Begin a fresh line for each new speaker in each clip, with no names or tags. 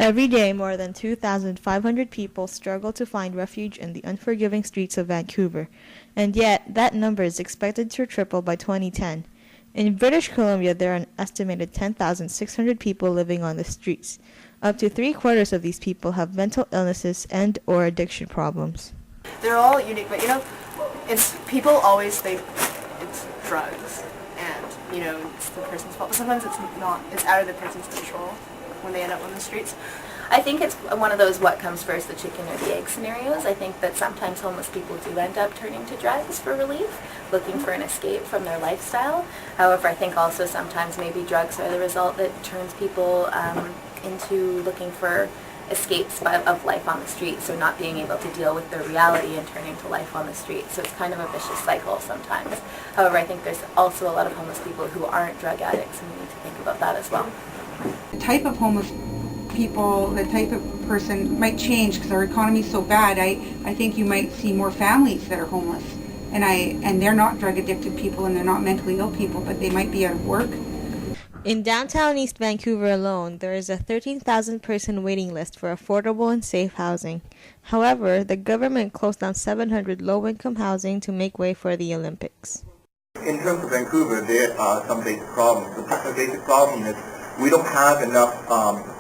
Every day, more than 2,500 people struggle to find refuge in the unforgiving streets of Vancouver, and yet that number is expected to triple by 2010. In British Columbia, there are an estimated 10,600 people living on the streets. Up to three-quarters of these people have mental illnesses and/or addiction problems.
They're all unique, but it's people always think it's drugs, and it's the person's fault. But sometimes it's not. It's out of the person's control when they end up on the streets.
I think it's one of those what comes first, the chicken or the egg scenarios. I think that sometimes homeless people do end up turning to drugs for relief, looking for an escape from their lifestyle. However, I think also sometimes maybe drugs are the result that turns people into looking for escapes of life on the street, so not being able to deal with their reality and turning to life on the street. So it's kind of a vicious cycle sometimes. However, I think there's also a lot of homeless people who aren't drug addicts, and we need to think about that as well.
The type of homeless people, the type of person might change because our economy is so bad. I think you might see more families that are homeless, and they're not drug addicted people and they're not mentally ill people, but they might be out of work.
In downtown East Vancouver alone, there is a 13,000 person waiting list for affordable and safe housing. However, the government closed down 700 low-income housing to make way for the Olympics.
In terms of Vancouver, there are some basic problems. The basic problem is we don't have enough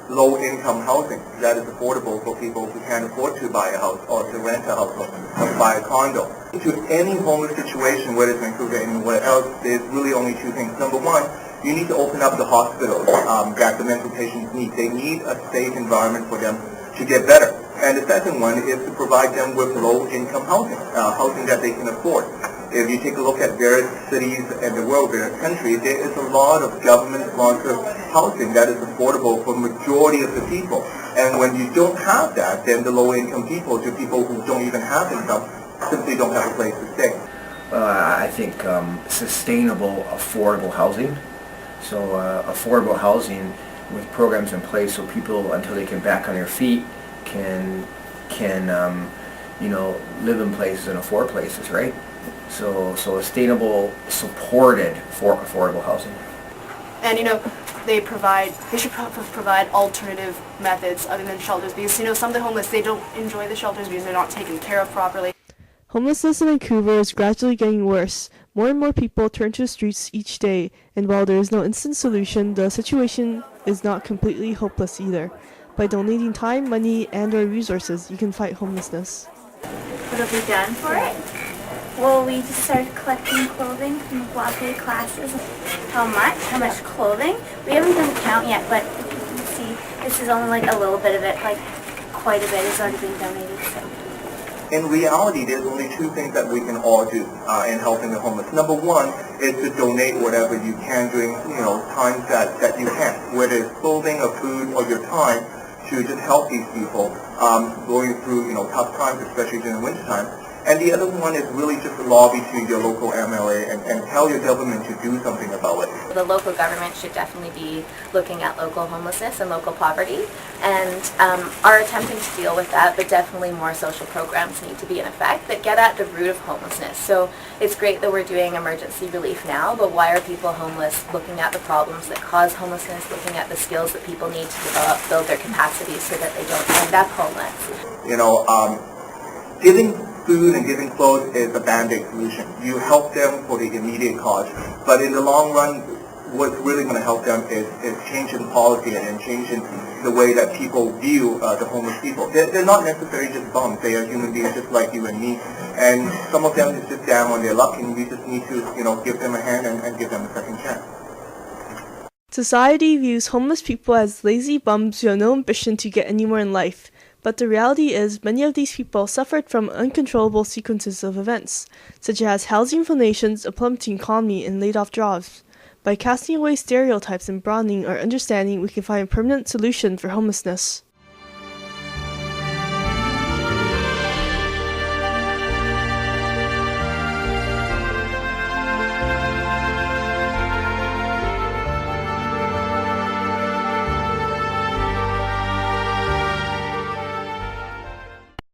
low-income housing that is affordable for people who can't afford to buy a house or to rent a house or buy a condo. To any homeless situation, whether it's Vancouver or anywhere else, there's really only two things. Number one, you need to open up the hospitals that the mental patients need. They need a safe environment for them to get better. And the second one is to provide them with low-income housing, housing that they can afford. If you take a look at various cities in the world, various countries, there is a lot of government-sponsored housing that is affordable for the majority of the people. And when you don't have that, then the low-income people, to people who don't even have income, simply don't have a place to stay.
I think sustainable, affordable housing. So affordable housing with programs in place so people, until they get back on their feet, can live in places and afford places, right? So sustainable, supported for affordable housing.
And they should provide alternative methods other than shelters, because some of the homeless, they don't enjoy the shelters because they're not taken care of properly.
Homelessness in Vancouver is gradually getting worse. More and more people turn to the streets each day, and while there is no instant solution, the situation is not completely hopeless either. By donating time, money, and/or resources, you can fight homelessness.
What have we done for it? Well, we just started collecting clothing from the block A classes. How much? How much clothing? We haven't done a count yet, but you can see this is only a little bit of it. Quite a bit has already been donated. So.
In reality, there's only two things that we can all do in helping the homeless. Number one is to donate whatever you can during times that you can, whether it's clothing or food or your time, to just help these people going through tough times, especially during winter time. And the other one is really just to lobby to your local MLA and tell your government to do something about it.
The local government should definitely be looking at local homelessness and local poverty, and are attempting to deal with that, but definitely more social programs need to be in effect that get at the root of homelessness. So it's great that we're doing emergency relief now, but why are people homeless? Looking at the problems that cause homelessness, looking at the skills that people need to develop, build their capacities so that they don't end up homeless.
Giving food and giving clothes is a band-aid solution. You help them for the immediate cause, but in the long run, what's really going to help them is changing policy and changing the way that people view the homeless people. They're not necessarily just bums. They are human beings just like you and me, and some of them is just down on their luck, and we just need to give them a hand and give them a second chance.
Society views homeless people as lazy bums who have no ambition to get anywhere in life. But the reality is many of these people suffered from uncontrollable sequences of events, such as housing foundations, a plummeting economy, and laid-off jobs. By casting away stereotypes and broadening our understanding, we can find a permanent solution for homelessness.